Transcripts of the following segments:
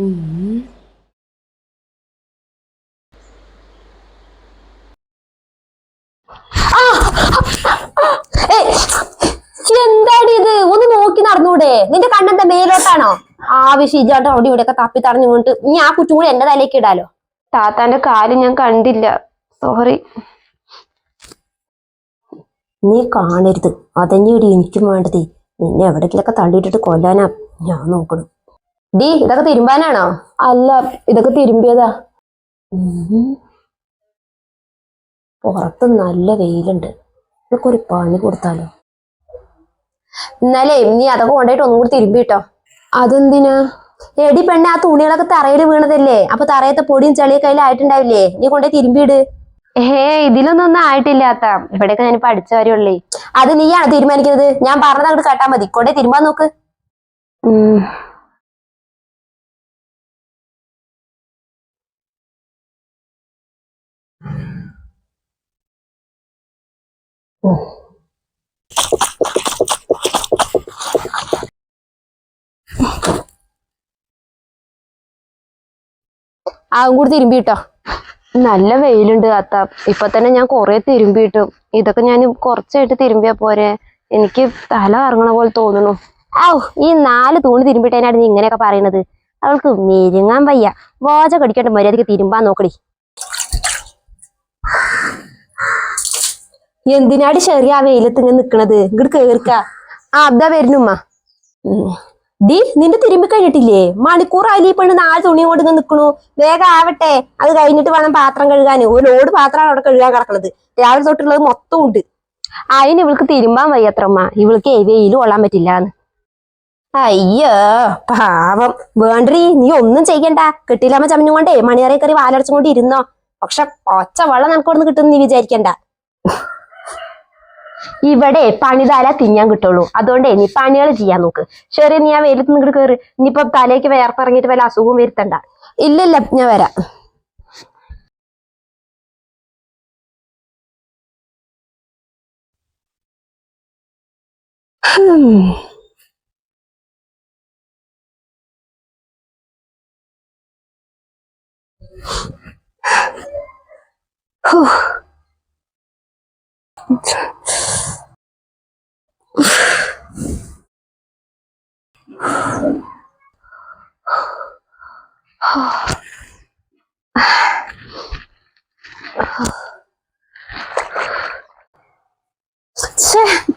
ഉം. ആ! ഏയ്! എന്താടി ഇത്? ഒന്ന് നോക്കി നടന്നൂടെ? നിന്റെ കണ്ണെന്താ മേലോട്ടാണോ? ആവശ്യമില്ലാണ്ട് അവിടെ ഇവിടെയൊക്കെ തപ്പി തടഞ്ഞു വീണിട്ട് നീ ആ കുറ്റും കൂടി എന്റെ തലേക്ക് ഇടാലോ. താത്താന്റെ കാല് ഞാൻ കണ്ടില്ല, സോറി. നീ കാണരുത്, അതന്നെയാണ് എനിക്കും വേണ്ടത്. നിന്നെ എവിടേക്കിലൊക്കെ തള്ളിയിട്ടിട്ട് കൊല്ലാനാ ഞാൻ നോക്കണം. ഡി, ഇതൊക്കെ തിരുമ്പാനാണോ? അല്ല, ഇതൊക്കെ തിരുമ്പിയതാ. പുറത്ത് നല്ല വെയിലുണ്ട്, ഇതൊക്കെ ഒരു പണി കൊടുത്താലോ. എന്നാലേ നീ അതൊക്കെ കൊണ്ടുപോയിട്ട് ഒന്നും കൂടി തിരുമ്പിട്ടോ. അതെന്തിനാ? എടി പെണ്ണെ, ആ തുണികളൊക്കെ തറയിൽ വീണതല്ലേ, അപ്പൊ തറയത്തെ പൊടിയും ചെളിയൊക്കെ അതിലായിട്ടുണ്ടാവില്ലേ, നീ കൊണ്ടുപോയി തിരുമ്പിയിട്. ഇതിലൊന്നും ആയിട്ടില്ലാത്ത, ഇവിടെയൊക്കെ ഞാൻ പഠിച്ച കാര്യമുള്ളേ. അത് നീയാണ് തീരുമാനിക്കുന്നത്, ഞാൻ പറഞ്ഞത് അങ്ങോട്ട് കേട്ടാ മതി. കൊണ്ടേ തിരുമ്പാൻ നോക്ക്. അതും കൂടി തിരുമ്പിട്ടോ. നല്ല വെയിലുണ്ട് താത്ത, ഇപ്പൊ തന്നെ ഞാൻ കൊറേ തിരുമ്പിയിട്ടു. ഇതൊക്കെ ഞാൻ കുറച്ചായിട്ട് തിരുമ്പിയാ പോരെ, എനിക്ക് തല കറങ്ങണ പോലെ തോന്നുന്നു. ഈ 4 തുണി തിരുമ്പിട്ടേനാണ് നീ ഇങ്ങനെയൊക്കെ പറയണത്. അവൾക്ക് മെരുങ്ങാൻ വയ്യ. വാച കടിക്കേണ്ട മര്യാദക്ക് തിരുമ്പാൻ നോക്കടി. എന്തിനാടി ചെറിയ ആ വെയിലത്ത് ഇങ്ങനെ നിക്കണത്? ഇങ്ങോട്ട് കേൾക്ക. അതാ വരുന്നുമ്മ. ഡി, നിന്റെ തിരുമ്പി കഴിഞ്ഞിട്ടില്ലേ? മണിക്കൂറായി ഈ പെണ്ണ് 4 തുണി കൊണ്ട് ഇങ്ങനെ നിക്കണു. വേഗം ആവട്ടെ, അത് കഴിഞ്ഞിട്ട് വേണം പാത്രം കഴുകാൻ. ഒരു ലോഡ് പാത്രമാണ് അവിടെ കഴുകാൻ കിടക്കണത്. രാവിലെ തൊട്ടുള്ളത് മൊത്തം ഉണ്ട്. അതിന് ഇവൾക്ക് തിരുമ്പാൻ വയ്യത്രമ്മ, ഇവൾക്ക് വെയിൽ കൊള്ളാൻ പറ്റില്ലാന്ന്. അയ്യോ പാവം. വേണ്ടീ, നീ ഒന്നും ചെയ്യണ്ട. കെട്ടിയില്ലാമ ചമഞ്ഞുകൊണ്ടേ മണിയറേ കയറി വാലടച്ചുകൊണ്ട് ഇരുന്നോ. പക്ഷെ ഒച്ച വെള്ളം നിനക്കൊന്ന് കിട്ടുമെന്ന് നീ വിചാരിക്കണ്ട. ഇവിടെ പണിതാല തിന്നാൻ കിട്ടുള്ളൂ, അതുകൊണ്ടേ നീ പണികൾ ചെയ്യാൻ നോക്ക്. ശരി, നീ ആ വെയിലത്ത് നിങ്ങോട്ട് കയറി. ഇനിയിപ്പൊ തലേക്ക് വേർപ്പിറങ്ങിയിട്ട് വല്ല അസുഖവും വരുത്തണ്ട. ഇല്ലല്ല, ഞാൻ വരാം.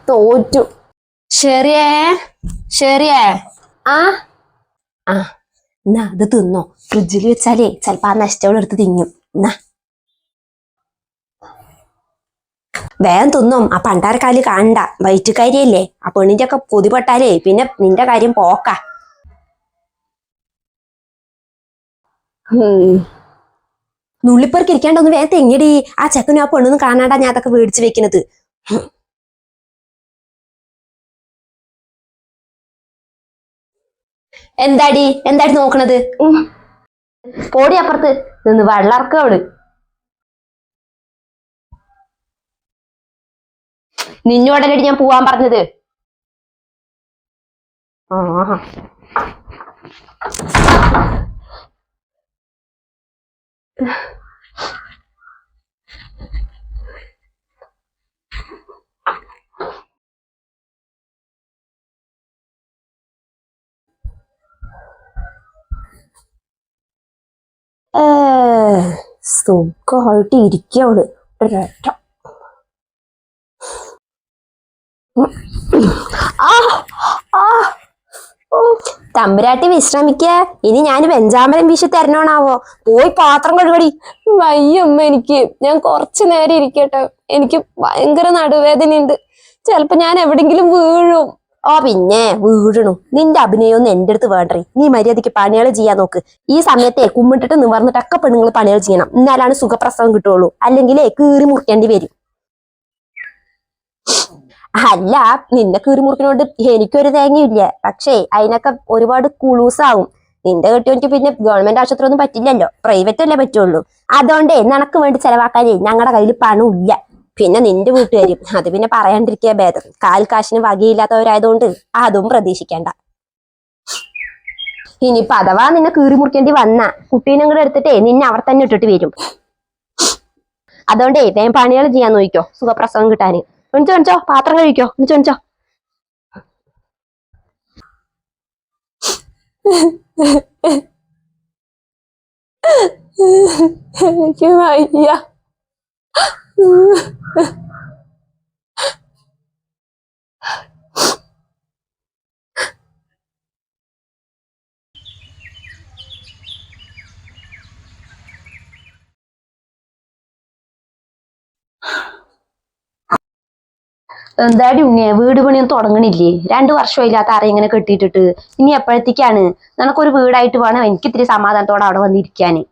തോറ്റു. ശരിയേ ശരിയേ. ആ ആ എന്നാ അത് തിന്നോ. ഫ്രിഡ്ജിൽ വെച്ചാലേ ചിലപ്പോ ആ നഷ്ടോടെ എടുത്ത് തിന്നും. എന്നാ വേഗം തിന്നും. ആ പണ്ടാരക്കാല് കാണണ്ട, വയറ്റുകാരിയല്ലേ. ആ പെണ്ണിന്റെ ഒക്കെ പൊതിപ്പെട്ടാലേ പിന്നെ നിന്റെ കാര്യം പോക്ക. നുള്ളിപ്പേർക്ക് ഇരിക്കാണ്ടൊന്ന് വേഗം തെങ്ങിടി. ആ ചെക്കനും ആ പെണ്ണൊന്നും കാണാണ്ടാ ഞാൻ അതൊക്കെ മേടിച്ചു വെക്കുന്നത്. എന്താടി നോക്കണത്? പോടി അപ്പുറത്ത് നിന്ന് വെള്ളർക്ക അവള്. നിന്നോടല്ലടി ഞാൻ പോവാൻ പറഞ്ഞത്. ആഹാ, സുഖമായിട്ട് ഇരിക്കവള്. ഒരൊറ്റ തമ്പുരാട്ടി വിശ്രമിക്ക. ഇനി ഞാൻ വെഞ്ചാമരം വീശി തരണോണാവോ. പോയി പാത്രം കഴുകടി. വയ്യമ്മ എനിക്ക്, ഞാൻ കുറച്ചു നേരം ഇരിക്കട്ടെ. എനിക്ക് ഭയങ്കര നടുവേദനയുണ്ട്, ചിലപ്പോ ഞാൻ എവിടെങ്കിലും വീഴും. പിന്നെ വീഴണു. നിന്റെ അഭിനയൊന്നും എന്റെ അടുത്ത് വേണ്ടേ. നീ മര്യാദയ്ക്ക് പണികൾ ചെയ്യാൻ നോക്ക്. ഈ സമയത്തെ കുമ്മിട്ടിട്ട് നിവർന്നിട്ടൊക്കെ പെണ്ണുങ്ങൾ പണികൾ ചെയ്യണം, എന്നാലാണ് സുഖപ്രസവം കിട്ടുള്ളൂ. അല്ലെങ്കിലേ കീറി മുറിക്കേണ്ടി വരും. അല്ല, നിന്നെ കീറി മുറിക്കുന്നോണ്ട് എനിക്കൊരു തേങ്ങയില്ല. പക്ഷേ അതിനൊക്കെ ഒരുപാട് കുളൂസാവും. നിന്റെ കെട്ടിയോനിക്ക് പിന്നെ ഗവൺമെന്റ് ആശുപത്രി ഒന്നും പറ്റില്ലല്ലോ, പ്രൈവറ്റ് അല്ലേ പറ്റുള്ളൂ. അതുകൊണ്ടേ നിനക്ക് വേണ്ടി ചെലവാക്കാനേ ഞങ്ങളുടെ കയ്യിൽ പണമില്ല. പിന്നെ നിന്റെ വീട്ടുകാരും, അത് പിന്നെ പറയാണ്ടിരിക്കുക ഭേദം. കാശിന് വകയില്ലാത്തവരായതുകൊണ്ട് അതും പ്രതീക്ഷിക്കേണ്ട. ഇനിയിപ്പൊ അഥവാ നിന്നെ കീറി മുറിക്കേണ്ടി വന്ന കുട്ടീനെ കൂടെ എടുത്തിട്ടേ നിന്നെ അവിടെ തന്നെ ഇട്ടിട്ട് വരും. അതുകൊണ്ടേ വേഗം പണികൾ ചെയ്യാൻ നോക്കിക്കോ, സുഖപ്രസവം കിട്ടാന്. എണിച്ചോ പാത്രം കഴിക്കോ, എണിച്ചോ. എനിക്ക് വയ്യ. എന്താടി ഉണ്ണിയെ വീട് പണിയൊന്നും തുടങ്ങണില്ലേ? 2 വർഷമില്ലാത്ത ആരെ ഇങ്ങനെ കെട്ടിയിട്ടിട്ട് ഇനി എപ്പോഴത്തേക്കാണ് നിനക്കൊരു വീടായിട്ട് വേണം എനിക്ക് ഇത്തിരി സമാധാനത്തോടെ അവിടെ വന്നിരിക്കാന്.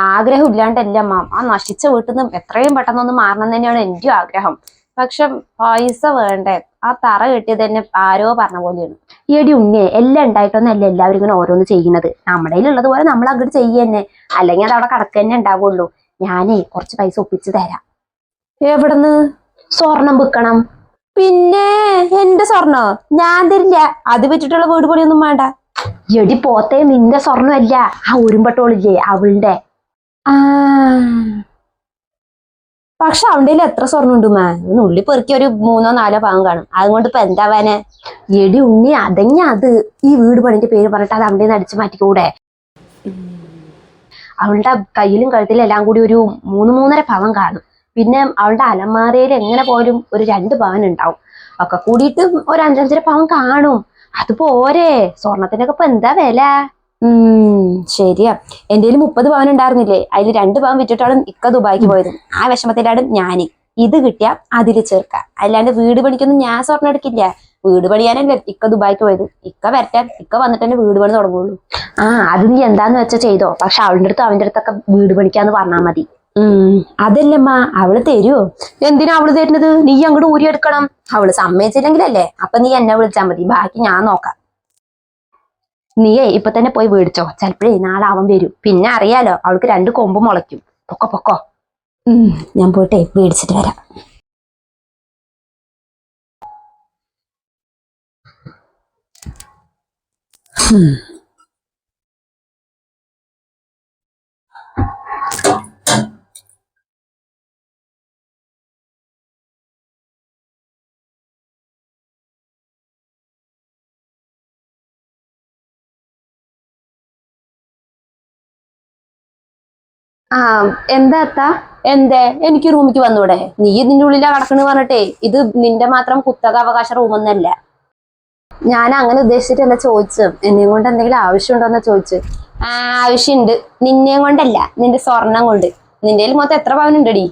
ആഗ്രഹം ഇല്ലാണ്ടല്ല അമ്മ, ആ നശിച്ച വീട്ടിൽ നിന്ന് എത്രയും പെട്ടെന്നൊന്ന് മാറണം തന്നെയാണ് എൻ്റെ ആഗ്രഹം. പക്ഷെ പൈസ വേണ്ടേ? ആ തറ കെട്ടിയത് തന്നെ ആരോ പറഞ്ഞ പോലെയാണ്. ഈയടി ഉണ്ണിയെ എല്ലാം ഉണ്ടായിട്ടൊന്നല്ല എല്ലാവരും ഇങ്ങനെ ഓരോന്ന് ചെയ്യുന്നത്. നമ്മുടെ ഉള്ളത് പോലെ നമ്മൾ അങ്ങോട്ട് ചെയ്യുന്നേ, അല്ലെങ്കിൽ അത് അവിടെ കടക്ക് തന്നെ ഉണ്ടാവുള്ളൂ. ഞാനേ കുറച്ച് പൈസ ഒപ്പിച്ച് തരാം. എവിടെന്ന്? സ്വർണം വിൽക്കണം. പിന്നെ എന്റെ സ്വർണ്ണോ? ഞാൻ തരില്ല. അത് വെച്ചിട്ടുള്ള വീട് പണിയൊന്നും വേണ്ട. എടി പോത്തെ, നിന്റെ സ്വർണ്ണമല്ല, ആ ഉരുമ്പട്ടോളില്ലേ അവളുടെ. ആ പക്ഷെ അവന്റെ എത്ര സ്വർണ്ണം ഉണ്ട് മാ? ഉള്ളി പെറുക്കി ഒരു 3-4 പാവം കാണും. അതുകൊണ്ട് ഇപ്പൊ എന്താവാനെ? എടി ഉണ്ണി അതെങ്ങ അത് ഈ വീട് പണിന്റെ പേര് പറഞ്ഞിട്ട് അത് അവിടെ നിന്ന് അടിച്ചു മാറ്റിക്കൂടെ? അവളുടെ കയ്യിലും കഴുത്തിലും എല്ലാം കൂടി ഒരു 3-3.5 പവൻ കാണും. പിന്നെ അവളുടെ അലമാരയിൽ എങ്ങനെ പോലും ഒരു 2 പവൻ ഉണ്ടാവും. ഒക്കെ കൂടിയിട്ട് ഒരു 5-5.5 പവൻ കാണും. അത് പോരെ? സ്വർണത്തിനൊക്കെ ഇപ്പൊ എന്താ വില? ശരിയാ. എന്റെ 30 പവൻ ഉണ്ടായിരുന്നില്ലേ? അതിൽ 2 പവൻ വിറ്റിട്ടാണ് ഇക്ക ദുബായിക്ക് പോയത്. ആ വിഷമത്തിലാണ് ഞാന്. ഇത് കിട്ടിയാ അതിൽ ചേർക്കാം. അല്ലാണ്ട് വീട് പണിക്കൊന്നും ഞാൻ സ്വർണ്ണം എടുക്കില്ല. വീട് പണിയാനല്ലേ ഇക്ക ദുബായിക്ക് പോയത്. ഇക്ക വരട്ടെ, ഇക്ക വന്നിട്ട് തന്നെ വീട് പണി തുടങ്ങുള്ളൂ. അത് നീ എന്താന്ന് വെച്ചാ ചെയ്തോ. പക്ഷെ അവളുടെ അടുത്ത് അവന്റെ അടുത്തൊക്കെ വീട് പണിക്കാന്ന് പറഞ്ഞാൽ മതി. അതല്ലമ്മ, അവള് തരുവോ? എന്തിനാ അവള് തരുന്നത്? നീ അങ്ങോട്ട് ഊരിയെടുക്കണം. അവള് സമ്മതിച്ചില്ലെങ്കിലല്ലേ അപ്പൊ നീ എന്നെ വിളിച്ചാൽ മതി, ബാക്കി ഞാൻ നോക്കാം. നീയേ ഇപ്പൊ തന്നെ പോയി മേടിച്ചോ. ചിലപ്പോഴേ നാളെ അവൻ വരും. പിന്നെ അറിയാലോ, അവൾക്ക് 2 കൊമ്പ് മുളയ്ക്കും. പൊക്കോ. ഞാൻ പോയിട്ടേ മേടിച്ചിട്ട് വരാം. എന്താ അത്താ? എന്തേ എനിക്ക് റൂമിക്ക് വന്നൂടെ? നീ ഇതിന്റെ ഉള്ളിലാ കിടക്കണെന്ന് പറഞ്ഞിട്ടേ ഇത് നിന്റെ മാത്രം കുത്തക അവകാശ റൂമൊന്നല്ല. ഞാൻ അങ്ങനെ ഉദ്ദേശിച്ചിട്ടല്ല ചോദിച്ചത്. എന്നെയും കൊണ്ട് എന്തെങ്കിലും ആവശ്യമുണ്ടോന്ന് ചോദിച്ചു. ആവശ്യമുണ്ട്. നിന്നെയും കൊണ്ടല്ല, നിന്റെ സ്വർണം കൊണ്ട്. നിന്റെ മൊത്തം എത്ര പവൻ ഉണ്ടടി?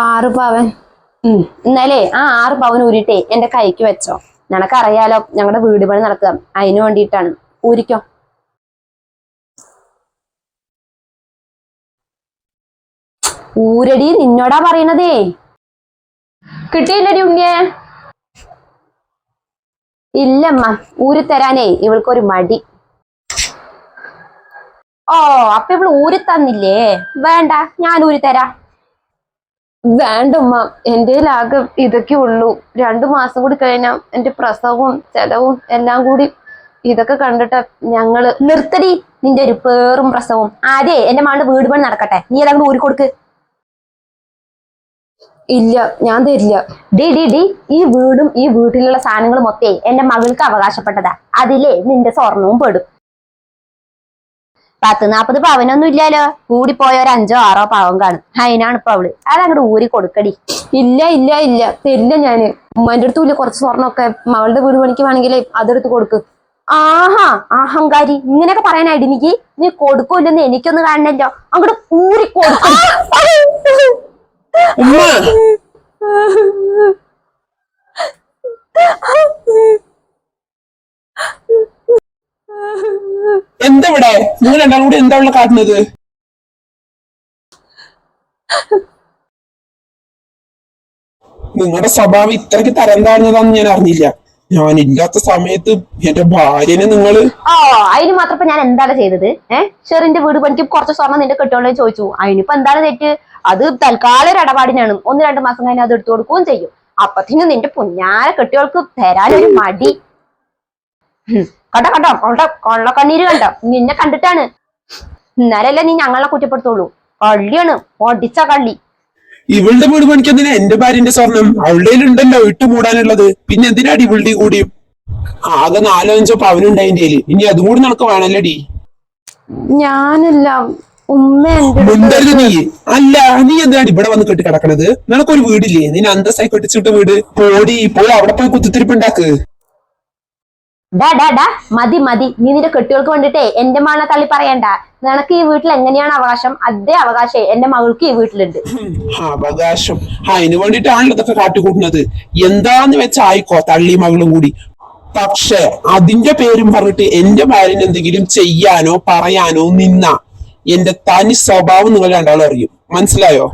6 പവൻ. എന്നാലേ ആ 6 പവൻ ഊരിട്ടേ എന്റെ കൈക്ക് വെച്ചോ. നിനക്കറിയാലോ ഞങ്ങളുടെ വീട് പണി നടക്കുക, അതിന് വേണ്ടിയിട്ടാണ്. ഊരിക്കോ. ഊരടി, നിന്നോടാ പറയണതേ. കിട്ടിയില്ലടി ഉണ്ണിയെ? ഇല്ലമ്മ, ഊരിത്തരാനേ ഇവൾക്കൊരു മടി. അപ്പൊ ഇവള് ഊരിത്തന്നില്ലേ? വേണ്ട, ഞാൻ ഊരിത്തരാ. വേണ്ടമ്മ, എന്റെ ആകെ ഇതൊക്കെ ഉള്ളൂ. 2 മാസം കൂടി കഴിഞ്ഞാൽ എന്റെ പ്രസവവും ചെലവും എല്ലാം കൂടി ഇതൊക്കെ കണ്ടിട്ട് ഞങ്ങള് നിർത്തടി. നിന്റെ ഒരു പേറും പ്രസവവും. ആദ്യേ എന്റെ മാണ്ട് വീട് പണി നടക്കട്ടെ, നീ എല്ലാം കൂടി ഊരിക്കൊടുക്ക്. ഇല്ല, ഞാൻ തരില്ല. ഡി ഈ വീടും ഈ വീട്ടിലുള്ള സാധനങ്ങൾ മൊത്തേ എന്റെ മകൾക്ക് അവകാശപ്പെട്ടതാ. അതിലേ നിന്റെ സ്വർണവും പെടും. 10-40 പവനൊന്നും ഇല്ലാലോ. കൂടിപ്പോയ ഒരു 5-6 പവൻ കാണും. അതിനാണ് ഇപ്പൊ അവള്. അതങ്ങോട്ട് ഊരി കൊടുക്കടി. ഇല്ല, തരില്ല ഞാന്. ഉമ്മാന്റെ അടുത്തും ഇല്ല കുറച്ച് സ്വർണ്ണമൊക്കെ. മകളുടെ വീട് പണിക്ക് വേണമെങ്കിൽ അതെടുത്ത് കൊടുക്ക്. ആഹാ, അഹങ്കാരി, ഇങ്ങനെയൊക്കെ പറയാനായിട്ട് എനിക്ക്. നീ കൊടുക്കൂല്ലെന്ന് എനിക്കൊന്നും കാണണല്ലോ. അങ്ങോട്ട് ഊരി കൊടുക്കും. എന്താ ഇവിടെ നിങ്ങൾ രണ്ടാളും കൂടി എന്താ ഉള്ള കാട്ടുന്നത്? നിങ്ങളുടെ സ്വഭാവം ഇത്രയ്ക്ക് തരം താഴ്ന്നതാന്ന് ഞാൻ അറിഞ്ഞില്ല. ഞാനില്ലാത്ത സമയത്ത് എന്റെ ഭാര്യനെ നിങ്ങള് അതിന് മാത്രം ഇപ്പൊ ഞാൻ എന്താണ് ചെയ്തത്? ഷെറിന്റെ വീട് പണിക്ക് കുറച്ച് സ്വർണ്ണം നിന്റെ കെട്ടോളെ ചോദിച്ചു. അതിനിപ്പോ എന്താണ് തെറ്റ്? അത് തൽക്കാലം ഒരു ഇടപാടിനാണ്. 1-2 മാസം കഴിഞ്ഞ് അത് എടുത്തു കൊടുക്കുകയും ചെയ്യും. അപ്പത്തിന് നിന്റെ പുഞ്ഞാര കെട്ടിയോൾക്ക് തരാനൊരു മടി. കണ്ടോ കണ്ടോ അവളുടെ കൊള്ളക്കണ്ണീര് കണ്ടോ? നിന്നെ കണ്ടിട്ടാണ്. ഇന്നാലല്ലേ നീ ഞങ്ങളെ കുറ്റപ്പെടുത്തുള്ളൂ. കള്ളിയാണ്, ഒടിച്ച കള്ളി. ഇവളുടെ വീട് പണിക്കെന്തിനാ എന്റെ ഭാര്യന്റെ സ്വർണം? അവളുടെ ഉണ്ടല്ലോ ഇട്ട് മൂടാനുള്ളത്. പിന്നെ എന്തിനാടി ഇവളുടെ കൂടിയും? ആകെ 4-5 പവനുണ്ടായിന്റെ ഇനി അതും കൂടി നിനക്ക് വേണല്ലേടി? ഞാനല്ല, ഉമ്മ എന്റെ മുണ്ടരുത് നീ. അല്ല, നീ എന്തിനാണ് ഇവിടെ വന്ന് കെട്ടി കിടക്കണത്? നിനക്കൊരു വീടില്ലേ? നീ അന്തസ്സായി കെട്ടിച്ചിട്ട് വീട് പോടി, പോയി അവിടെ പോയി കുത്തിത്തിരിപ്പുണ്ടാക്ക്. ഡാ മതി മതി. നീ നിന്റെ കെട്ടുകൾക്ക് വേണ്ടിട്ടേ എന്റെ മകളെ തള്ളി പറയണ്ട. നിനക്ക് ഈ വീട്ടിൽ എങ്ങനെയാണ് അവകാശം, അതേ അവകാശം എന്റെ മകൾക്ക് ഈ വീട്ടിലുണ്ട്. അവകാശം അതിന് വേണ്ടിട്ടാണല്ലോ ഇതൊക്കെ കാട്ടിക്കൂട്ടുന്നത്. എന്താന്ന് വെച്ചാ ആയിക്കോ, തള്ളി മകളും കൂടി. പക്ഷെ അതിന്റെ പേരും പറഞ്ഞിട്ട് എന്റെ ഭാര്യന് എന്തെങ്കിലും ചെയ്യാനോ പറയാനോ നിന്ന എന്റെ തനി സ്വഭാവം നിങ്ങൾ രണ്ടാളും അറിയും. മനസ്സിലായോ?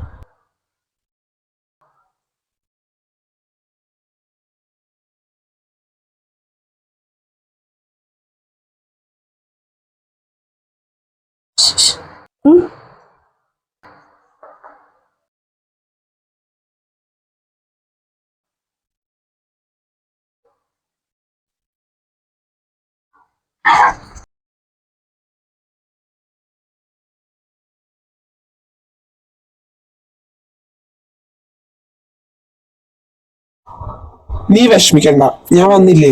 നീ വിഷമിക്കണ്ട, ഞാൻ വന്നില്ലേ.